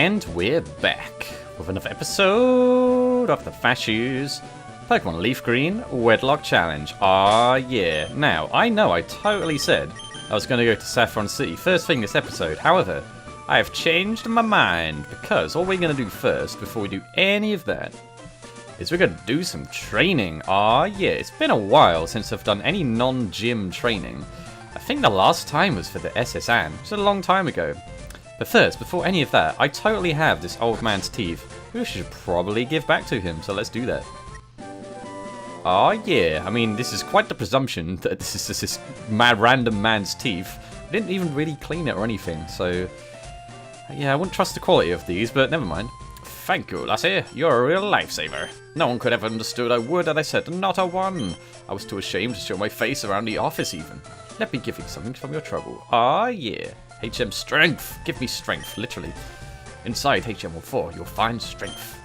And we're back with another episode of the Nefashuu's Pokemon LeafGreen Wedlocke Challenge. Ah, yeah. Now, I know I totally said I was going to go to Saffron City first thing this episode. However, I have changed my mind because all we're going to do first, before we do any of that, is we're going to do some training. Ah, yeah. It's been a while since I've done any non-gym training. I think the last time was for the SSN, which is a long time ago. But first, before any of that, I totally have this old man's teeth, who should probably give back to him, so let's do that. Oh yeah, I mean, this is quite the presumption that this is just this mad random man's teeth. I didn't even really clean it or anything, so... yeah, I wouldn't trust the quality of these, but never mind. Thank you, lassie. You're a real lifesaver. No one could have understood a word that I said, not a one. I was too ashamed to show my face around the office even. Let me give you something from your trouble. Ah yeah. HM strength. Give me strength, literally. Inside HM04, you'll find strength.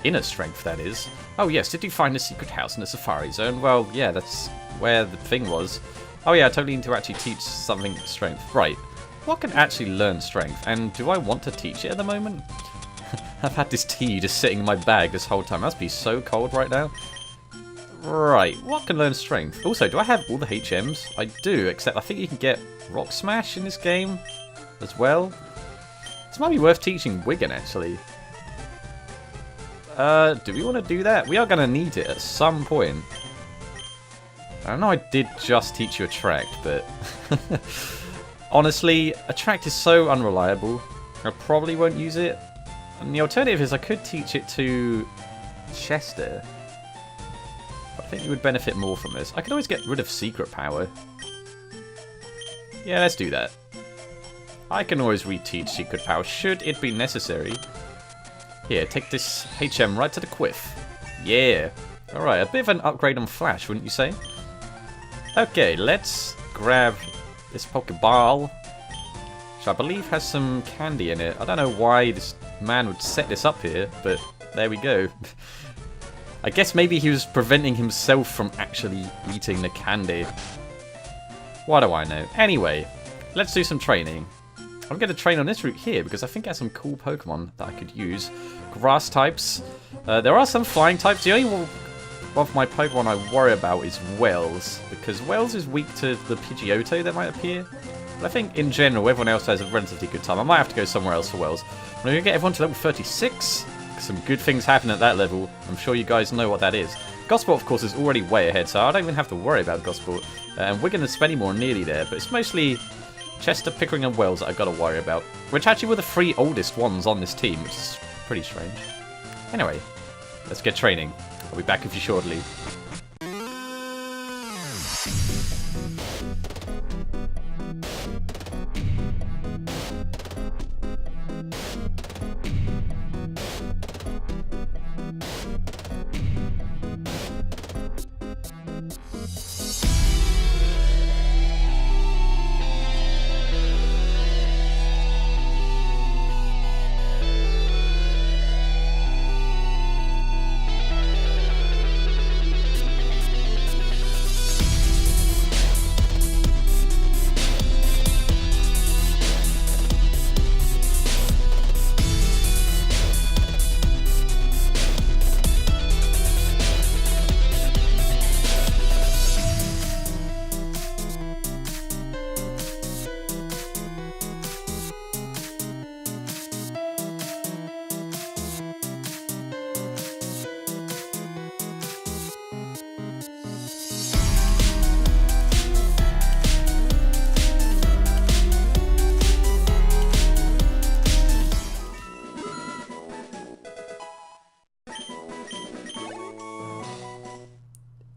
Inner strength, that is. Oh yes, did you find the secret house in the Safari Zone? Well, yeah, that's where the thing was. Oh yeah, I totally need to actually teach something strength. Right. What can actually learn strength? And do I want to teach it at the moment? I've had this tea just sitting in my bag this whole time. It must be so cold right now. Right, what can learn strength? Also, do I have all the HMs? I do, except I think you can get Rock Smash in this game as well. This might be worth teaching Wigan, actually. Do we want to do that? We are going to need it at some point. I know I did just teach you Attract, but... honestly, Attract is so unreliable. I probably won't use it. And the alternative is I could teach it to Chester. I think you would benefit more from this. I could always get rid of Secret Power. Yeah, let's do that. I can always reteach Secret Power should it be necessary. Here, take this HM right to the quiff. Yeah. Alright, a bit of an upgrade on Flash, wouldn't you say? Okay, let's grab this Pokeball, which I believe has some candy in it. I don't know why this man would set this up here, but there we go. I guess maybe he was preventing himself from actually eating the candy. What do I know? Anyway, let's do some training. I'm going to train on this route here because I think it has some cool Pokemon that I could use. Grass types. There are some flying types. The only one of my Pokemon I worry about is Wells, because Wells is weak to the Pidgeotto that might appear. But I think in general everyone else has a relatively good time. I might have to go somewhere else for Wells. I'm going to get everyone to level 36. Some good things happen at that level. I'm sure you guys know what that is. Gosport, of course, is already way ahead, so I don't even have to worry about Gosport. And Wigan and Spennymoor are nearly there, but it's mostly Chester, Pickering, and Wells that I've got to worry about. Which actually were the three oldest ones on this team, which is pretty strange. Anyway, let's get training. I'll be back with you shortly.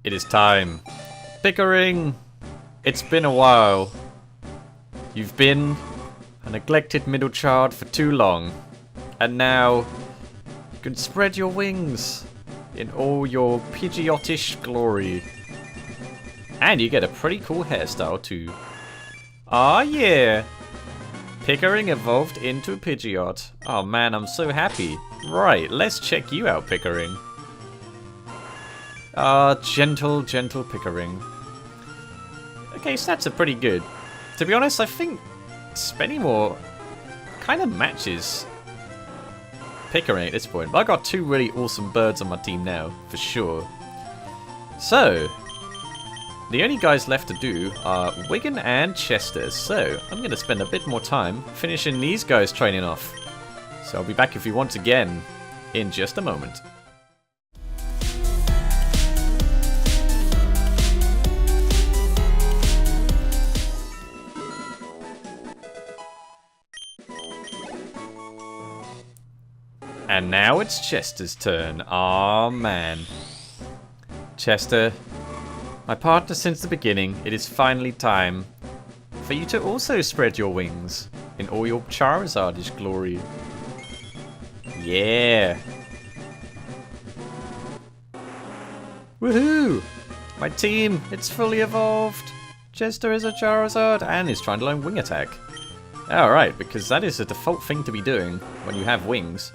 It is time. Pickering! It's been a while. You've been a neglected middle child for too long. And now you can spread your wings in all your Pidgeotish glory. And you get a pretty cool hairstyle too. Ah yeah! Pickering evolved into Pidgeot. Oh man, I'm so happy. Right, let's check you out, Pickering. Gentle Pickering. Okay, stats are pretty good. To be honest, I think Spennymoor kind of matches Pickering at this point. But I've got two really awesome birds on my team now, for sure. So, the only guys left to do are Wigan and Chester. So, I'm going to spend a bit more time finishing these guys training off. So I'll be back with you once again in just a moment. And now it's Chester's turn. Aw, man. Chester, my partner since the beginning, it is finally time for you to also spread your wings in all your Charizardish glory. Yeah. Woohoo! My team, it's fully evolved. Chester is a Charizard and is trying to learn Wing Attack. Alright, because that is a default thing to be doing when you have wings.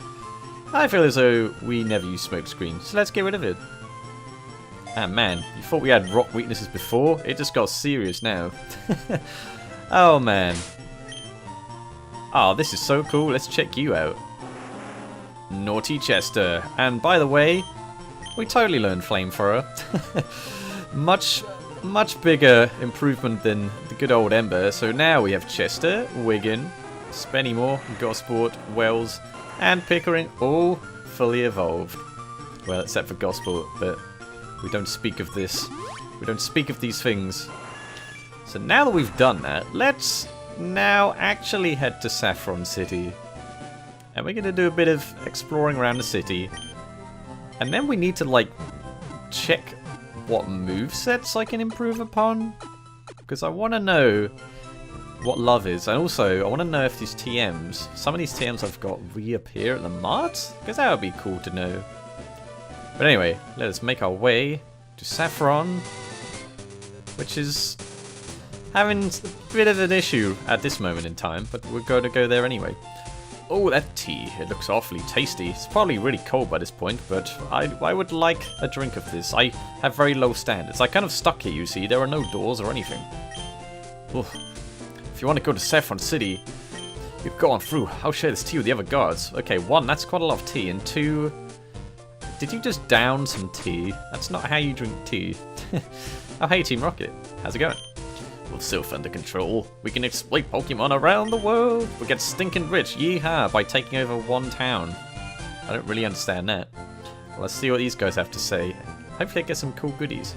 I feel as though we never use Smokescreen, so let's get rid of it. Ah man, you thought we had rock weaknesses before? It just got serious now. Oh man. Oh, this is so cool, let's check you out. Naughty Chester. And by the way, we totally learned Flamethrower. Much bigger improvement than the good old Ember. So now we have Chester, Wigan, Spennymoor, Gosport, Wells, and Pickering all fully evolved. Well, except for Gosport, but we don't speak of this. We don't speak of these things. So now that we've done that, let's now actually head to Saffron City. And we're going to do a bit of exploring around the city. And then we need to, like, check what movesets I can improve upon. Because I want to know what love is. And also, I want to know if these TMs, some of these TMs I've got reappear at the mart. Because that would be cool to know. But anyway, let us make our way to Saffron. Which is having a bit of an issue at this moment in time. But we're going to go there anyway. Oh, that tea. It looks awfully tasty. It's probably really cold by this point, but I would like a drink of this. I have very low standards. I'm kind of stuck here, you see. There are no doors or anything. Ugh. If you want to go to Saffron City, you go on through. I'll share this tea with the other guards. Okay, 1, that's quite a lot of tea. And 2, did you just down some tea? That's not how you drink tea. Oh, hey, Team Rocket. How's it going? With Sylph under control, we can exploit Pokemon around the world. We get stinking rich, yeehaw, by taking over one town. I don't really understand that. Well, let's see what these guys have to say. Hopefully I get some cool goodies.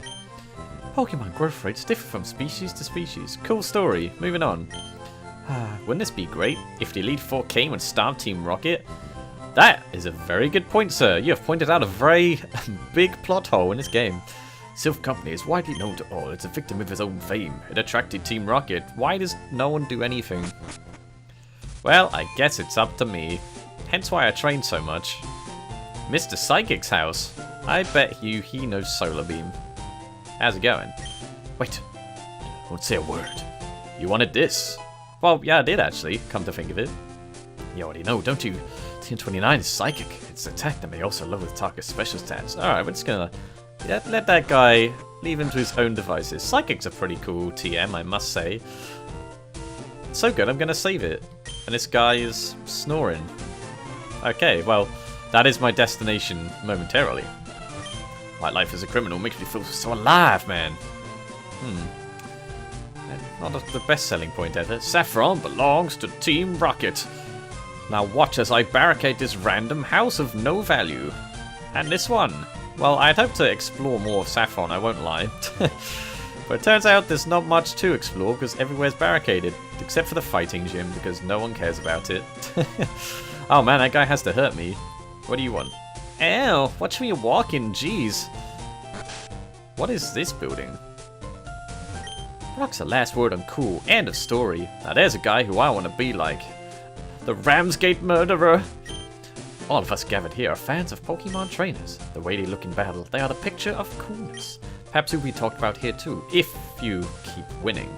Pokemon growth rates differ from species to species. Cool story. Moving on. Wouldn't this be great if the Elite Four came and stomped Team Rocket? That is a very good point, sir. You have pointed out a very big plot hole in this game. Sylph Company is widely known to all. It's a victim of its own fame. It attracted Team Rocket. Why does no one do anything? Well, I guess it's up to me. Hence why I train so much. Mr. Psychic's house. I bet you he knows Solar Beam. How's it going? Wait. Don't say a word. You wanted this? Well, yeah, I did actually, come to think of it. You already know, don't you? Team 29 is Psychic. Its attack that may also lower the target's special stats. Alright, we're just gonna... yeah, let that guy leave him to his own devices. Psychic's a pretty cool TM, I must say. So good, I'm going to save it. And this guy is snoring. Okay, well, that is my destination momentarily. My life as a criminal makes me feel so alive, man. Not the best selling point ever. Saffron belongs to Team Rocket. Now watch as I barricade this random house of no value. And this one. Well, I'd hope to explore more of Saffron, I won't lie. But it turns out there's not much to explore because everywhere's barricaded. Except for the fighting gym because no one cares about it. Oh man, that guy has to hurt me. What do you want? Ew, watch me walking, jeez. What is this building? Rock's the last word on cool. End of story. Now there's a guy who I want to be like. The Ramsgate murderer. All of us gathered here are fans of Pokemon trainers. The way they look in battle, they are the picture of coolness. Perhaps will be talked about here too, if you keep winning.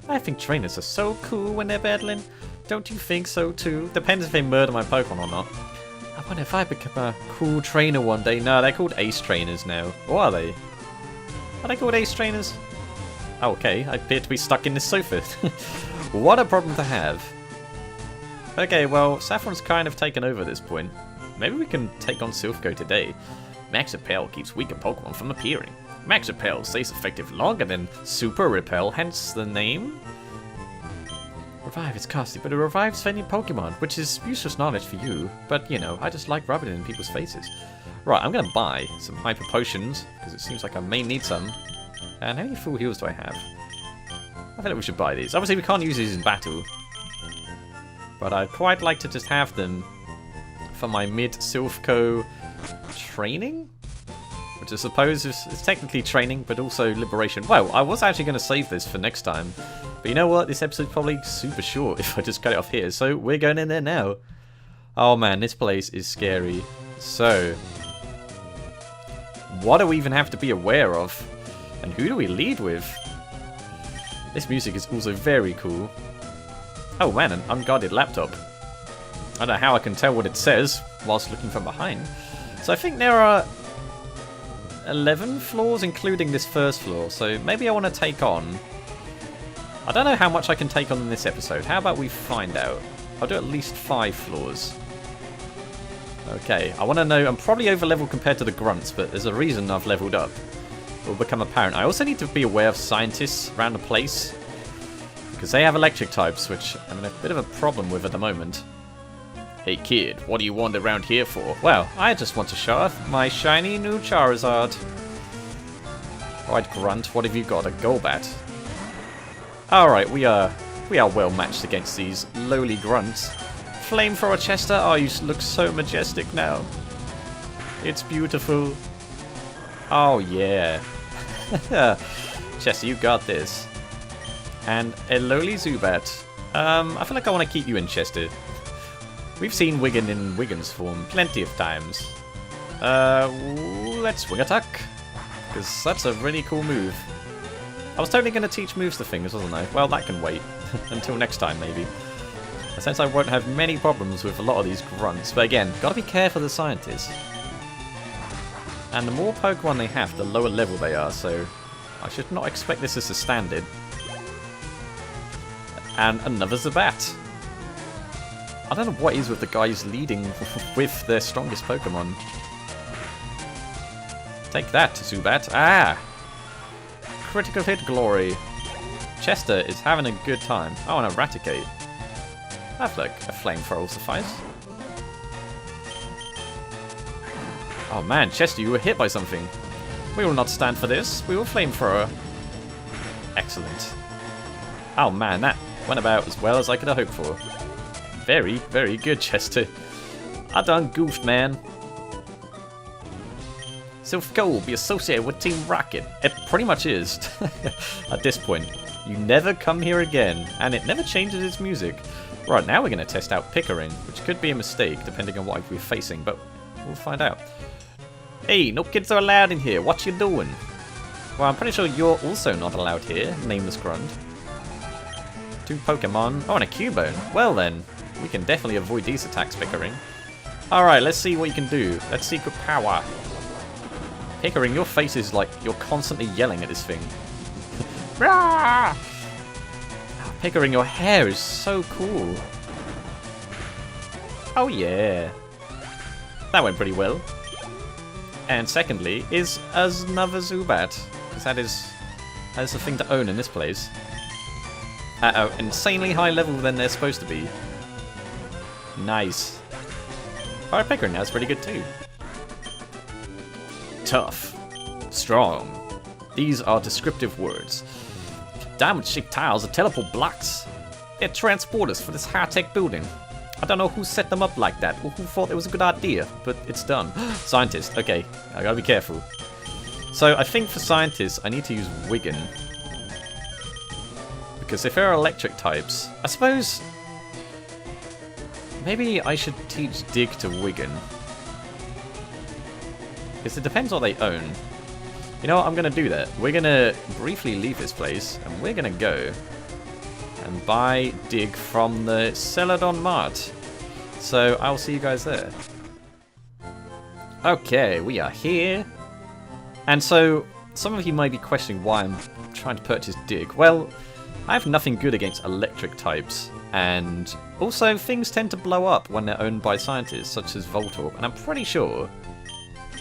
I think trainers are so cool when they're battling. Don't you think so too? Depends if they murder my Pokemon or not. I wonder if I become a cool trainer one day. No, they're called Ace Trainers now. Or are they? Are they called Ace Trainers? Oh, okay, I appear to be stuck in this sofa. What a problem to have. Okay, well, Saffron's kind of taken over at this point. Maybe we can take on Silphco today. Max Repel keeps weaker Pokemon from appearing. Max Repel stays effective longer than Super Repel, hence the name. Revive is costly, but it revives any Pokemon, which is useless knowledge for you. But, you know, I just like rubbing it in people's faces. Right, I'm going to buy some Hyper Potions, because it seems like I may need some. And how many full heals do I have? I feel like we should buy these. Obviously, we can't use these in battle. But I'd quite like to just have them for my mid-Silphco training? Which I suppose is technically training, but also liberation. Well, I was actually going to save this for next time. But you know what? This episode's probably super short if I just cut it off here. So we're going in there now. Oh man, this place is scary. So, what do we even have to be aware of? And who do we lead with? This music is also very cool. Oh man, an unguarded laptop. I don't know how I can tell what it says whilst looking from behind. So I think there are 11 floors, including this first floor. So maybe I want to take on... I don't know how much I can take on in this episode. How about we find out? I'll do at least 5 floors. Okay, I want to know... I'm probably over leveled compared to the grunts, but there's a reason I've leveled up. It will become apparent. I also need to be aware of scientists around the place, because they have electric types, which I'm in a bit of a problem with at the moment. Hey kid, what do you want around here for? Well, I just want to show off my shiny new Charizard. Alright, Grunt, what have you got? A Golbat. Alright, we are well matched against these lowly grunts. Flamethrower Chester, oh, you look so majestic now. It's beautiful. Oh yeah. Chester, you got this. And a lowly Zubat. I feel like I want to keep you in Chester. We've seen Wiggin in Wiggin's form plenty of times. Let's Wing Attack, because that's a really cool move. I was totally going to teach moves to things, wasn't I? Well, that can wait. Until next time, maybe. Since I won't have many problems with a lot of these grunts. But again, gotta be careful of the scientists. And the more Pokemon they have, the lower level they are, so I should not expect this as a standard. And another Zubat. I don't know what is with the guys leading with their strongest Pokemon. Take that, Zubat. Ah! Critical hit glory. Chester is having a good time. Oh, and Eradicate. I feel like a flamethrower will suffice. Oh man, Chester, you were hit by something. We will not stand for this. We will flamethrower. Excellent. Oh man, that went about as well as I could have hoped for. Very, very good, Chester. I done goofed, man. Silphco will be associated with Team Rocket. It pretty much is. At this point. You never come here again. And it never changes its music. Right, now we're going to test out Pickering, which could be a mistake depending on what we're facing, but we'll find out. Hey, no kids are allowed in here. What you doing? Well, I'm pretty sure you're also not allowed here, Nameless Grunt. 2 Pokemon. Oh, and a Cubone. Well then, we can definitely avoid these attacks, Pickering. Alright, let's see what you can do. Let's Secret Power. Pickering, your face is like you're constantly yelling at this thing. Pickering, your hair is so cool. Oh yeah. That went pretty well. And secondly, is another Zubat. Because that is the thing to own in this place. At an insanely high level than they're supposed to be. Nice. Fire Pickering, that's pretty good too. Tough. Strong. These are descriptive words. Diamond-shaped tiles are teleport blocks. They're transporters for this high-tech building. I don't know who set them up like that, or who thought it was a good idea, but it's done. Scientist, okay, I gotta be careful. So I think for scientists, I need to use Wiggin. Because if there are electric types, I suppose maybe I should teach Dig to Wiggin. Because it depends what they own. You know what, I'm going to do that. We're going to briefly leave this place, and we're going to go and buy Dig from the Celadon Mart. So I'll see you guys there. Okay, we are here. And so, some of you might be questioning why I'm trying to purchase Dig. Well, I have nothing good against electric types, and Also, things tend to blow up when they're owned by scientists, such as Voltorb, and I'm pretty sure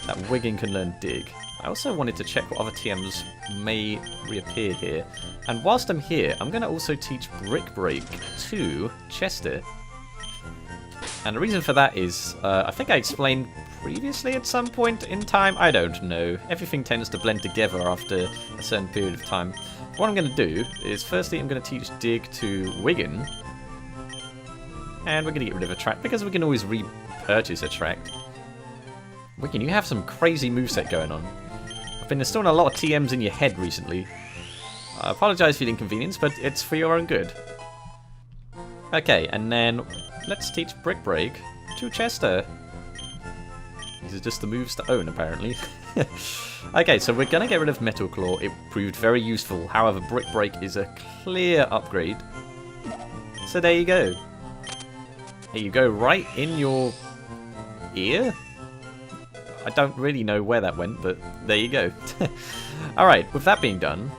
that Wiggin can learn Dig. I also wanted to check what other TMs may reappear here. And whilst I'm here, I'm going to also teach Brick Break to Chester. And the reason for that is, I think I explained previously at some point in time. I don't know. Everything tends to blend together after a certain period of time. What I'm going to do is, firstly, I'm going to teach Dig to Wiggin. And we're going to get rid of Attract, because we can always repurchase Attract. Wiggin, you have some crazy moveset going on. I've been installing a lot of TMs in your head recently. I apologise for the inconvenience, but it's for your own good. Okay, and then let's teach Brick Break to Chester. These are just the moves to own, apparently. Okay, so we're going to get rid of Metal Claw. It proved very useful. However, Brick Break is a clear upgrade. So there you go. Here you go, right in your ear? I don't really know where that went, but there you go. Alright, with that being done,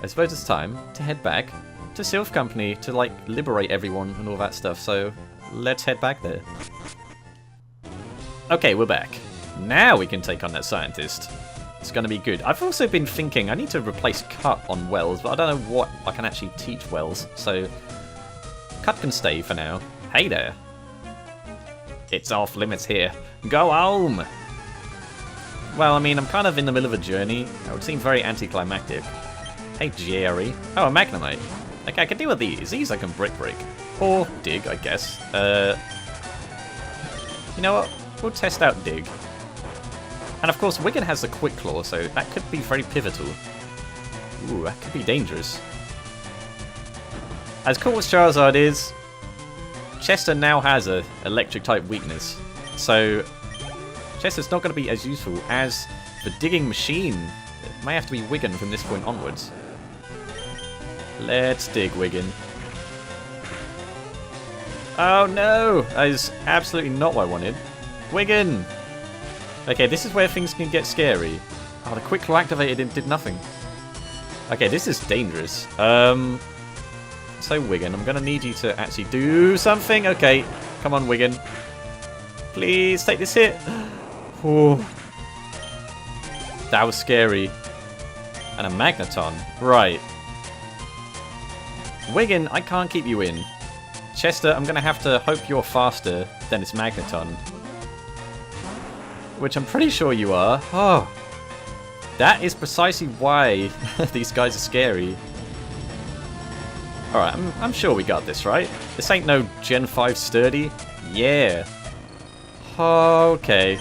I suppose it's time to head back to Sylph Company to, like, liberate everyone and all that stuff, so let's head back there. Okay, we're back. Now we can take on that scientist. It's gonna be good. I've also been thinking I need to replace Cut on Wells, but I don't know what I can actually teach Wells, so Cut can stay for now. Hey there. It's off limits here. Go home! Well, I mean, I'm kind of in the middle of a journey. It would seem very anticlimactic. Hey, Jerry. Oh, a Magnemite. Okay, I can deal with these. These I can Brick Break. Or Dig, I guess. You know what? We'll test out Dig. And of course, Wiggin has a Quick Claw, so that could be very pivotal. Ooh, that could be dangerous. As cool as Charizard is, Chester now has a electric-type weakness. So, Chester's not going to be as useful as the digging machine. It may have to be Wiggin from this point onwards. Let's dig, Wiggin. Oh no! That is absolutely not what I wanted. Wiggin! Okay, this is where things can get scary. Oh, the Quick Claw activated and did nothing. Okay, this is dangerous. So Wiggin, I'm going to need you to actually do something. Okay, come on, Wiggin. Please take this hit. Ooh. That was scary. And a Magneton. Right. Wiggin, I can't keep you in. Chester, I'm going to have to hope you're faster than its Magneton. Which I'm pretty sure you are. Oh. That is precisely why these guys are scary. Alright, I'm sure we got this, right? This ain't no Gen 5 sturdy. Yeah. Okay.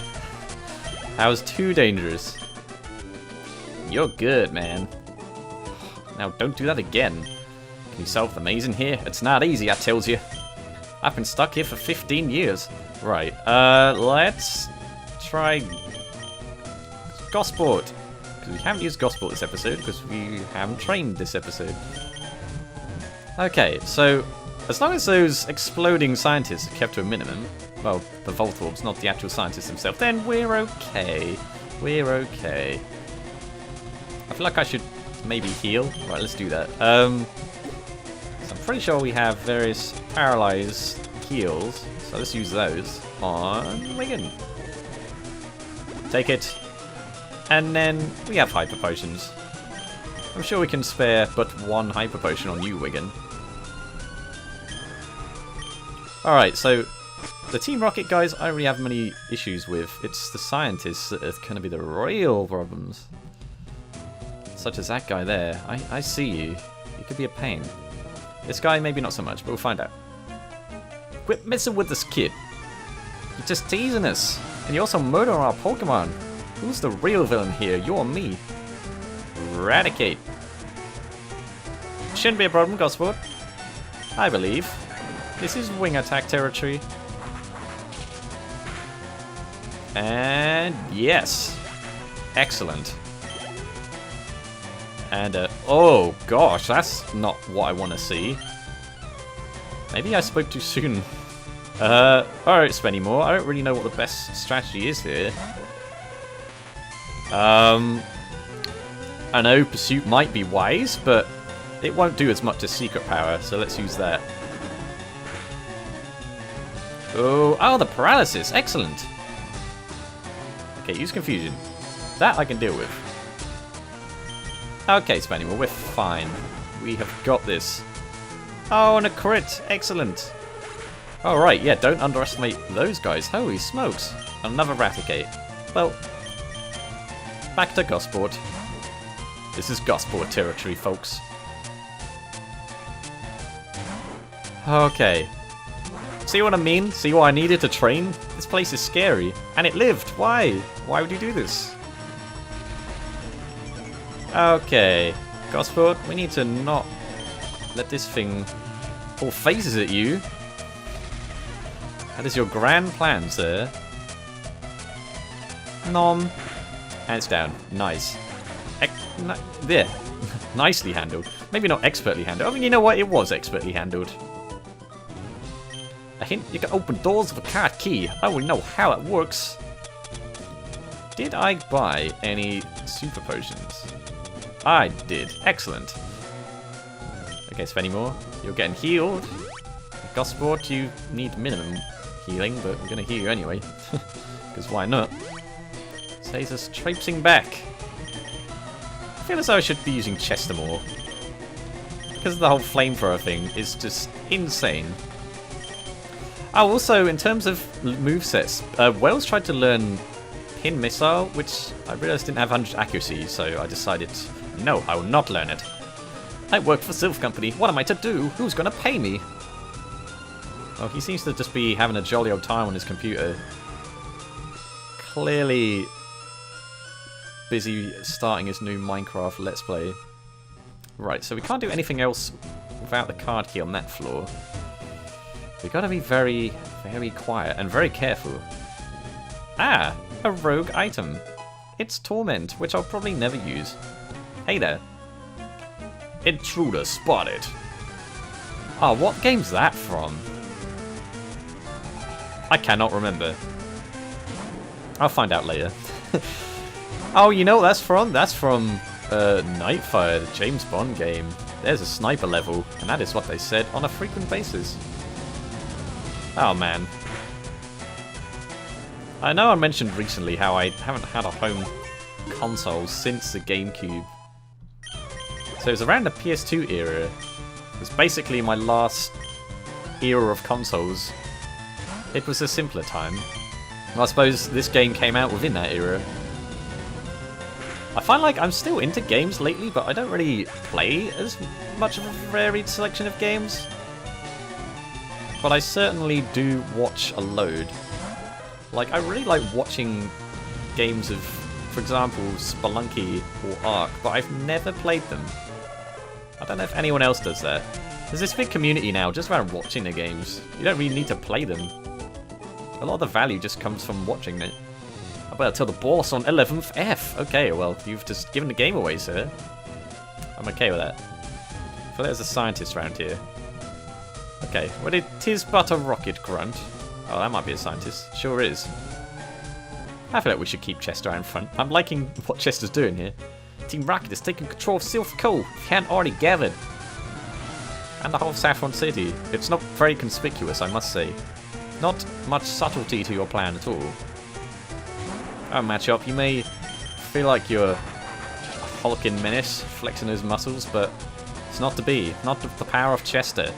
That was too dangerous. You're good, man. Now don't do that again. Can you solve the maze in here? It's not easy, I tells you. I've been stuck here for 15 years. Right, let's try Gosport. Because we haven't used Gosport this episode, because we haven't trained this episode. Okay, so as long as those exploding scientists are kept to a minimum, well, the Voltorbs, not the actual scientists themselves, then we're okay. We're okay. I feel like I should maybe heal. Right, let's do that. So I'm pretty sure we have various paralyzed heals, so let's use those on Wiggin. Take it. And then we have Hyper Potions. I'm sure we can spare but one Hyper Potion on you, Wiggin. Alright, so the Team Rocket guys I don't really have many issues with. It's the scientists that are going to be the real problems. Such as that guy there. I see you. You could be a pain. This guy maybe not so much, but we'll find out. Quit messing with this kid. You're just teasing us. And you also murder our Pokemon. Who's the real villain here? You or me? Eradicate. Shouldn't be a problem, Gosport. I believe. This is wing attack territory. And yes. Excellent. And oh gosh, that's not what I want to see. Maybe I spoke too soon. Alright, Spennymoor. I don't really know what the best strategy is here. I know Pursuit might be wise, but it won't do as much as Secret Power, so let's use that. Oh, the paralysis. Excellent. Okay, use confusion. That I can deal with. Okay, Spanimal, we're fine. We have got this. Oh, and a crit. Excellent. Alright, yeah, don't underestimate those guys. Holy smokes. Another Raticate. Well, back to Gosport. This is Gosport territory, folks. Okay. See what I mean? See why I needed to train? This place is scary. And it lived. Why? Why would you do this? Okay. Gosport, we need to not let this thing pull faces at you. That is your grand plan, sir. Nom. And it's down. Nice. There. Nicely handled. Maybe not expertly handled. I mean, you know what? It was expertly handled. A hint, you can open doors with a card key. I will know how it works. Did I buy any super potions? I did. Excellent. Okay, Svenimore, you're getting healed. Gosport, you need minimum healing, but I'm going to heal you anyway. Because why not? Caesar's traipsing back. I feel as though I should be using Chester more. Because the whole flamethrower thing is just insane. Oh, also, in terms of movesets, Wells tried to learn Pin Missile, which I realised didn't have 100 accuracy, so I decided, no, I will not learn it. I work for Sylph Company. What am I to do? Who's going to pay me? Well, he seems to just be having a jolly old time on his computer. Clearly busy starting his new Minecraft Let's Play. Right, so we can't do anything else without the card key on that floor. We gotta be very, very quiet and very careful. Ah, a rogue item. It's Torment, which I'll probably never use. Hey there. Intruder spotted. Oh, what game's that from? I cannot remember. I'll find out later. Oh, you know what that's from? That's from Nightfire, the James Bond game. There's a sniper level, and that is what they said on a frequent basis. Oh man. I know I mentioned recently how I haven't had a home console since the GameCube. So it was around the PS2 era. It was basically my last era of consoles. It was a simpler time. I suppose this game came out within that era. I find like I'm still into games lately, but I don't really play as much of a varied selection of games. But I certainly do watch a load. Like, I really like watching games of, for example, Spelunky or Ark, but I've never played them. I don't know if anyone else does that. There's this big community now just around watching the games. You don't really need to play them. A lot of the value just comes from watching it. I better tell the boss on 11th F. Okay, well, you've just given the game away, sir. I'm okay with that. I feel there's a scientist around here. Okay, well, it is but a rocket grunt. Oh, that might be a scientist. Sure is. I feel like we should keep Chester out in front. I'm liking what Chester's doing here. Team Rocket is taking control of Sylph Cove, if you hadn't already gathered. And the whole of Saffron City. It's not very conspicuous, I must say. Not much subtlety to your plan at all. Oh, matchup, you may feel like you're a hulking menace, flexing his muscles, but it's not to be. Not with the power of Chester.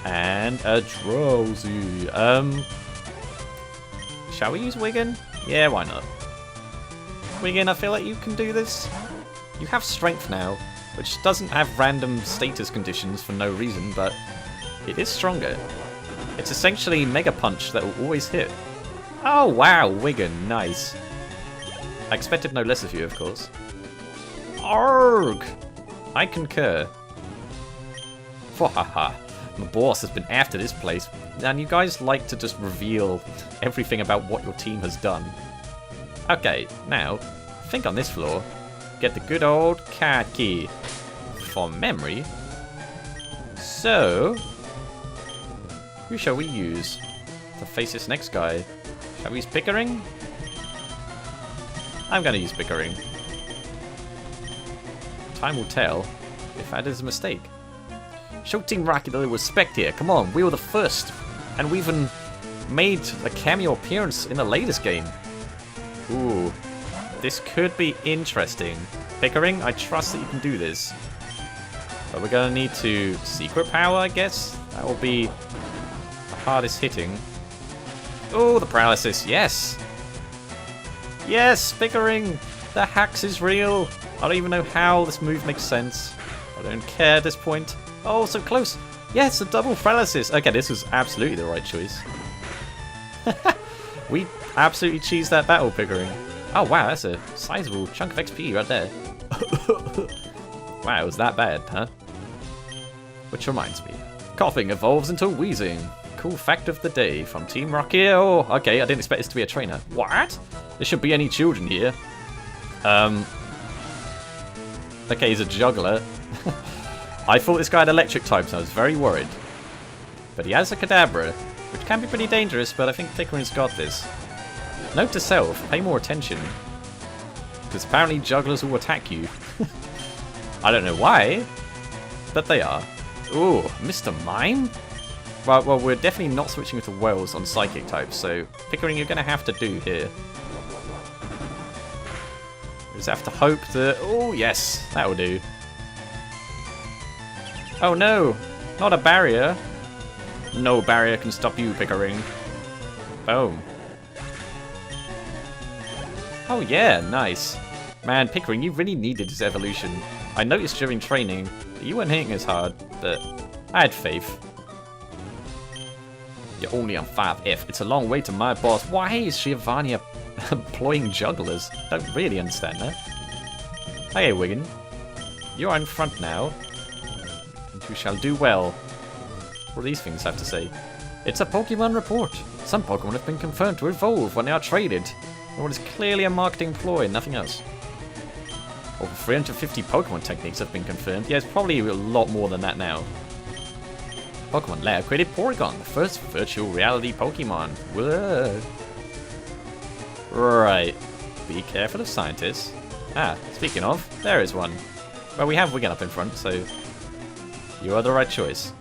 And a Drowsy. Shall we use Wigan? Yeah, why not? Wigan, I feel like you can do this. You have strength now, which doesn't have random status conditions for no reason, but it is stronger. It's essentially Mega Punch that will always hit. Oh wow, Wigan, nice. I expected no less of you, of course. Arg! I concur. Wahaha. The boss has been after this place, and you guys like to just reveal everything about what your team has done. Okay, now, think on this floor. Get the good old card key. From memory. So, who shall we use to face this next guy? Shall we use Pickering? I'm going to use Pickering. Time will tell if that is a mistake. Show Team Rocket a little respect here. Come on, we were the first. And we even made a cameo appearance in the latest game. Ooh, this could be interesting. Pickering, I trust that you can do this. But we're gonna need to secret power, I guess. That will be the hardest hitting. Oh, the paralysis, yes! Yes, Pickering! The hacks is real! I don't even know how this move makes sense. I don't care at this point. Oh, so close! Yes, a double paralysis! Okay, this was absolutely the right choice. We absolutely cheesed that battle, Pickering. Oh wow, that's a sizable chunk of XP right there. Wow, it was that bad, huh? Which reminds me. Coughing evolves into wheezing. Cool fact of the day from Team Rocket. Oh, okay, I didn't expect this to be a trainer. What? There shouldn't be any children here. Okay, he's a juggler. I thought this guy had electric types, and I was very worried. But he has a Kadabra, which can be pretty dangerous, but I think Pickering's got this. Note to self, pay more attention. Because apparently jugglers will attack you. I don't know why, but they are. Ooh, Mr. Mime? Well, we're definitely not switching to Wells on Psychic types, so Pickering, you're going to have to do here. We just have to hope that... Oh, yes, that will do. Oh no, not a barrier. No barrier can stop you, Pickering. Boom. Oh yeah, nice. Man, Pickering, you really needed this evolution. I noticed during training that you weren't hitting as hard, but I had faith. You're only on 5F. It's a long way to my boss. Why is Giovanni employing jugglers? Don't really understand that. Hey, Wigan. You're in front now. And you shall do well. What do these things have to say? It's a Pokemon report. Some Pokemon have been confirmed to evolve when they are traded. And what is clearly a marketing ploy, nothing else. Over 350 Pokemon techniques have been confirmed. Yeah, it's probably a lot more than that now. Pokemon Lab created Porygon, the first virtual reality Pokemon. Whoa. Right. Be careful of scientists. Ah, speaking of, there is one. Well, we have Wigan up in front, so you are the right choice.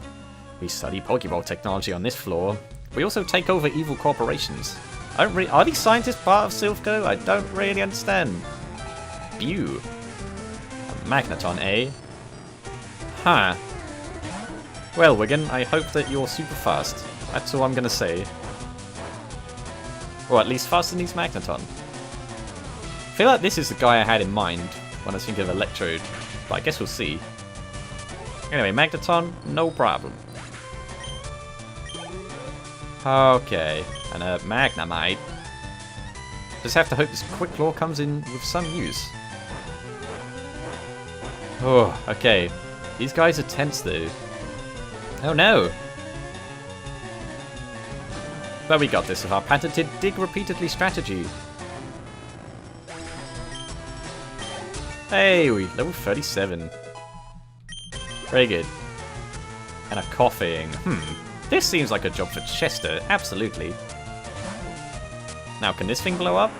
We study Pokeball technology on this floor. We also take over evil corporations. Are these scientists part of Silphco? I don't really understand. Bew. A Magneton, eh? Huh. Well, Wigan, I hope that you're super fast. That's all I'm gonna say. Or at least faster than these Magneton. I feel like this is the guy I had in mind when I was thinking of Electrode, but I guess we'll see. Anyway, Magneton, no problem. Okay, and a Magnemite. Just have to hope this Quick Claw comes in with some use. Oh, okay. These guys are tense though. Oh no! But we got this with our patented dig repeatedly strategy. Hey, we level 37. Very good. And a coughing. This seems like a job for Chester, absolutely. Now, can this thing blow up?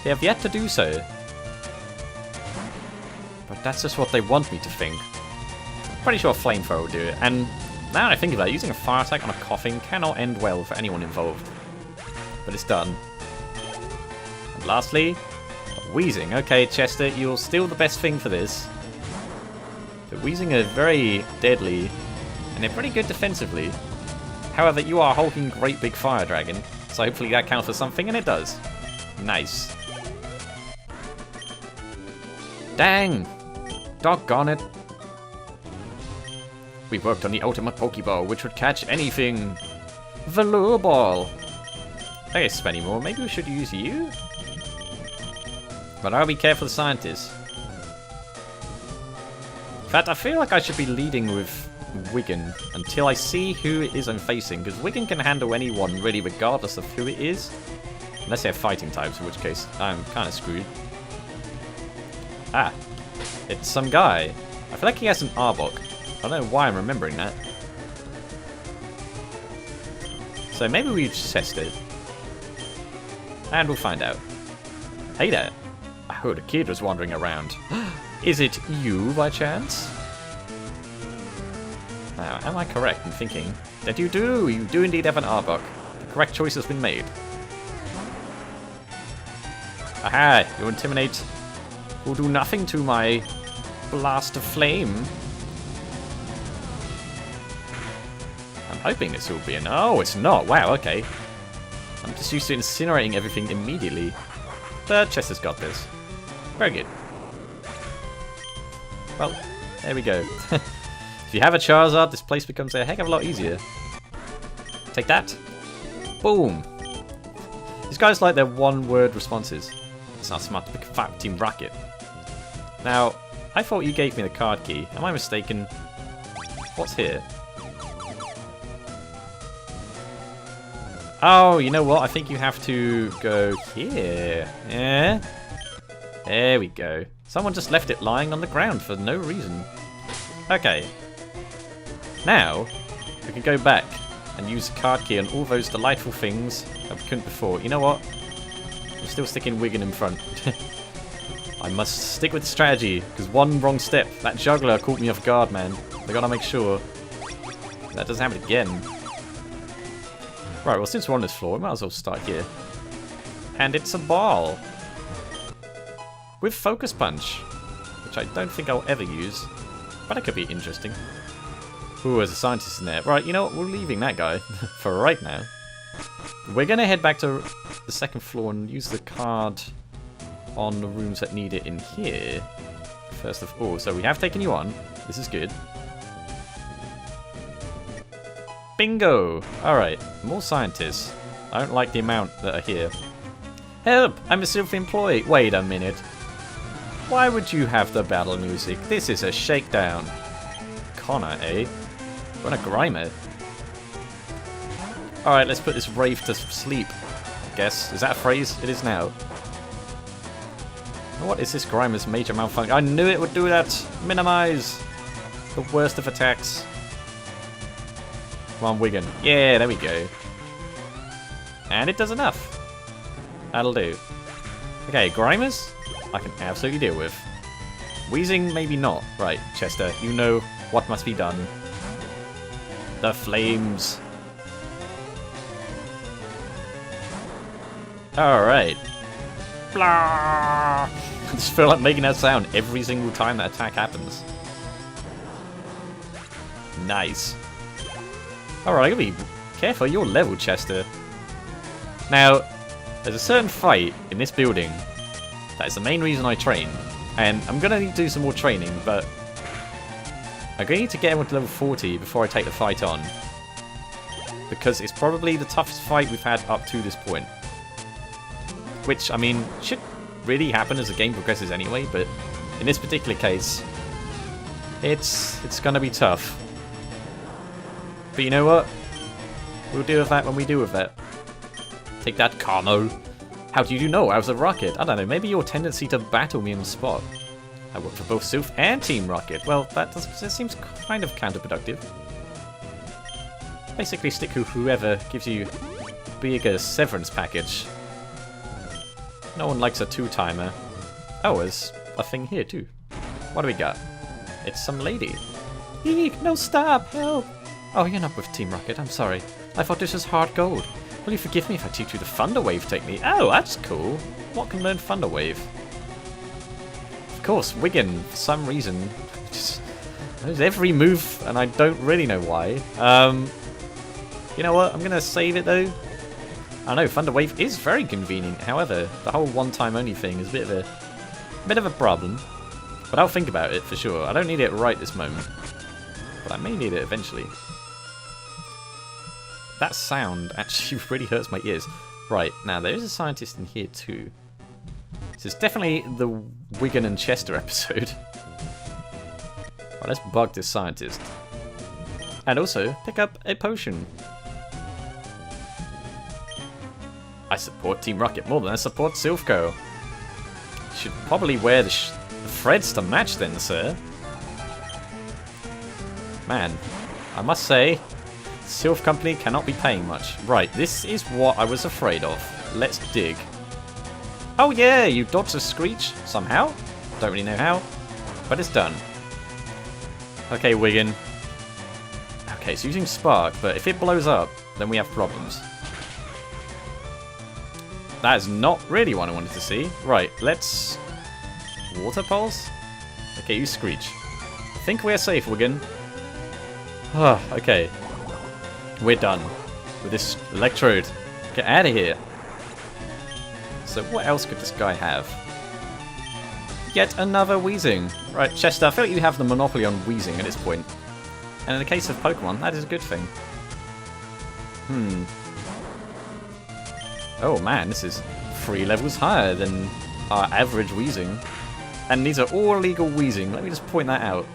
They have yet to do so. But that's just what they want me to think. Pretty sure a flamethrower will do it, and now that I think about it, using a fire attack on a coughing cannot end well for anyone involved. But it's done. And lastly, wheezing. Okay, Chester, you're still the best thing for this. The wheezing are very deadly, and they're pretty good defensively. However, you are hulking great big fire dragon, so hopefully that counts for something, and it does. Nice. Dang! Doggone it. We worked on the ultimate Pokeball, which would catch anything. Velour Ball. Okay, Spennymoor, maybe we should use you? But I'll be careful of scientists. In fact, I feel like I should be leading with Wigan until I see who it is I'm facing, because Wigan can handle anyone really regardless of who it is. Unless they have fighting types, in which case I'm kind of screwed. Ah, it's some guy. I feel like he has an Arbok. I don't know why I'm remembering that. So maybe we just test it. And we'll find out. Hey there. I heard a kid was wandering around. Is it you by chance? Now, am I correct in thinking that you do indeed have an Arbok? The correct choice has been made. Aha! Your Intimidate will do nothing to my blast of flame. I'm hoping this will be an... Oh, it's not! Wow, okay. I'm just used to incinerating everything immediately. But Chester's got this. Very good. Well, there we go. If you have a Charizard, this place becomes a heck of a lot easier. Take that. Boom. These guys like their one-word responses. It's not smart to pick a fight with Team Rocket. Now, I thought you gave me the card key. Am I mistaken? What's here? Oh, you know what? I think you have to go here. Yeah. There we go. Someone just left it lying on the ground for no reason. Okay. Now, we can go back and use the card key on all those delightful things that we couldn't before. You know what? I'm still sticking Wigan in front. I must stick with strategy, because one wrong step. That juggler caught me off guard, man. I gotta make sure that doesn't happen again. Right, well, since we're on this floor, we might as well start here. And it's a ball. With Focus Punch. Which I don't think I'll ever use. But it could be interesting. Ooh, there's a scientist in there. Right, you know what? We're leaving that guy for right now. We're going to head back to the second floor and use the card on the rooms that need it in here. First of all, so we have taken you on. This is good. Bingo! Alright, more scientists. I don't like the amount that are here. Help! I'm a self-employed. Wait a minute. Why would you have the battle music? This is a shakedown. Connor, eh? What a Grimer. Alright, let's put this rave to sleep. I guess. Is that a phrase? It is now. What is this Grimer's major malfunction? I knew it would do that! Minimize! The worst of attacks. Come on, Wigan. Yeah, there we go. And it does enough. That'll do. Okay, Grimers, I can absolutely deal with. Wheezing, maybe not. Right, Chester, you know what must be done. The flames. Alright. Blah! I just feel like making that sound every single time that attack happens. Nice. Alright, be careful, you're level, Chester. Now, there's a certain fight in this building that is the main reason I train. And I'm going to need to do some more training, but I'm going to need to get everyone to level 40 before I take the fight on. Because it's probably the toughest fight we've had up to this point. Which, I mean, should really happen as the game progresses anyway, but in this particular case, it's going to be tough. But you know what? We'll deal with that when we deal with that. Take that, Carno. How do you know I was a Rocket? I don't know, maybe your tendency to battle me on the spot. I work for both Sylph and Team Rocket. Well, that seems kind of counterproductive. Basically stick with whoever gives you the bigger severance package. No one likes a two-timer. Oh, there's a thing here too. What do we got? It's some lady. Eek, no, stop, help! Oh, you're not with Team Rocket, I'm sorry. I thought this was hard gold. Will you forgive me if I teach you the Thunder Wave technique? Oh, that's cool. What can learn Thunder Wave? Of course, Wigan, for some reason, just knows every move, and I don't really know why. You know what? I'm going to save it, though. I know, Thunder Wave is very convenient. However, the whole one-time only thing is a bit of a problem. But I'll think about it for sure. I don't need it right this moment. But I may need it eventually. That sound actually really hurts my ears. Right, now there is a scientist in here too. This is definitely the Wigan and Chester episode. Right, let's bug this scientist. And also, pick up a potion. I support Team Rocket more than I support Silphco. You should probably wear the threads to match then, sir. Man, I must say, Sylph Company cannot be paying much. Right, this is what I was afraid of. Let's dig. Oh yeah, you dodged a Screech somehow. Don't really know how, but it's done. Okay, Wigan. Okay, so using Spark, but if it blows up, then we have problems. That is not really what I wanted to see. Right, let's... Water Pulse? Okay, you Screech. I think we're safe, Wigan. Okay. We're done with this Electrode. Get out of here. So what else could this guy have? Yet another Weezing. Right, Chester, I feel like you have the monopoly on Weezing at this point. And in the case of Pokemon, that is a good thing. Oh man, this is 3 levels higher than our average Weezing. And these are all legal Weezing, let me just point that out.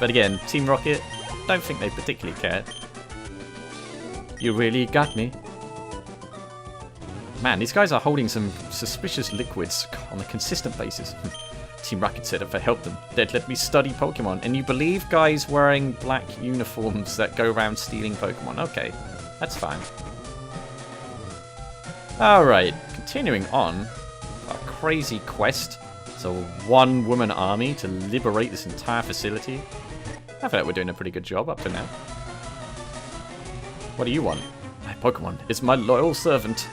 But again, Team Rocket, don't think they particularly care. You really got me. Man, these guys are holding some suspicious liquids on a consistent basis. Team Rocket said if I helped them, they'd let me study Pokemon. And you believe guys wearing black uniforms that go around stealing Pokemon? Okay, that's fine. Alright, continuing on. Our crazy quest. So, one-woman army to liberate this entire facility. I feel like we're doing a pretty good job up to now. What do you want? My Pokemon is my loyal servant.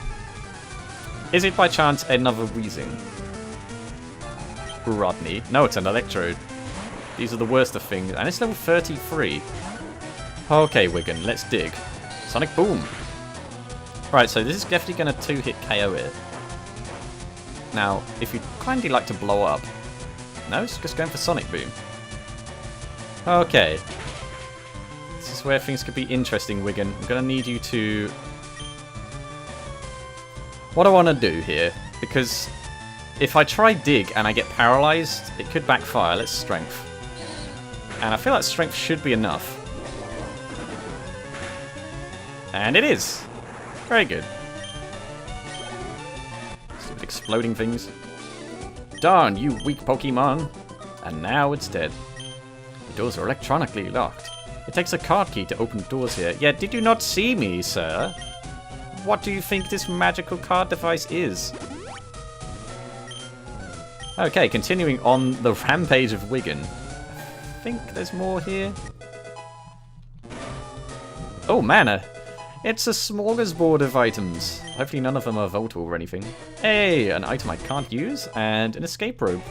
Is it by chance another Weezing? Rodney. No, it's an Electrode. These are the worst of things. And it's level 33. Okay, Wigan, let's dig. Sonic Boom. Right, so this is definitely going to 2-hit KO it. Now, if you'd kindly like to blow up... No, it's just going for Sonic Boom. Okay. This is where things could be interesting, Wigan. I'm going to need you to... What I want to do here, because if I try Dig and I get paralyzed, it could backfire. Let's Strength. And I feel like Strength should be enough. And it is. Very good. Stupid exploding things. Darn, you weak Pokemon. And now it's dead. The doors are electronically locked. It takes a card key to open doors here. Yeah, did you not see me, sir? What do you think this magical card device is? Okay, continuing on the rampage of Wigan. I think there's more here. Oh, mana. It's a smorgasbord of items. Hopefully none of them are Voltorb or anything. Hey, an item I can't use, and an escape rope.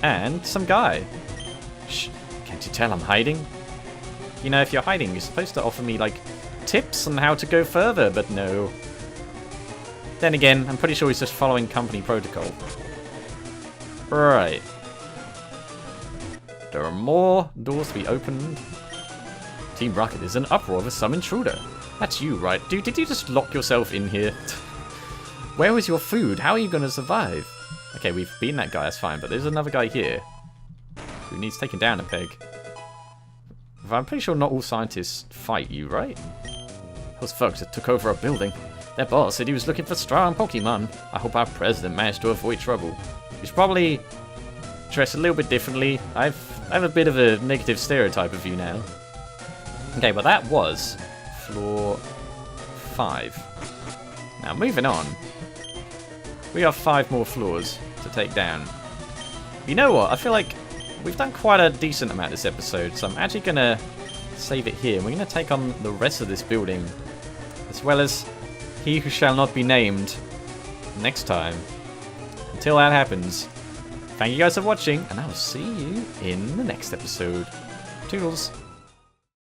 And some guy. Shh, can't you tell I'm hiding? You know, if you're hiding, you're supposed to offer me, like, tips on how to go further, but no. Then again, I'm pretty sure he's just following company protocol. Right. There are more doors to be opened. Team Rocket is an uproar of some intruder. That's you, right? Dude, did you just lock yourself in here? Where was your food? How are you going to survive? Okay, we've beaten that guy, that's fine, but there's another guy here who needs taken down a peg. I'm pretty sure not all scientists fight you, right? Those folks that took over our building. Their boss said he was looking for strong Pokemon. I hope our president managed to avoid trouble. He's probably dressed a little bit differently. I have a bit of a negative stereotype of you now. Okay, but that was floor 5. Now, moving on. We have 5 more floors to take down. You know what? I feel like we've done quite a decent amount this episode, so I'm actually going to save it here. We're going to take on the rest of this building, as well as He Who Shall Not Be Named, next time. Until that happens, thank you guys for watching, and I will see you in the next episode. Toodles.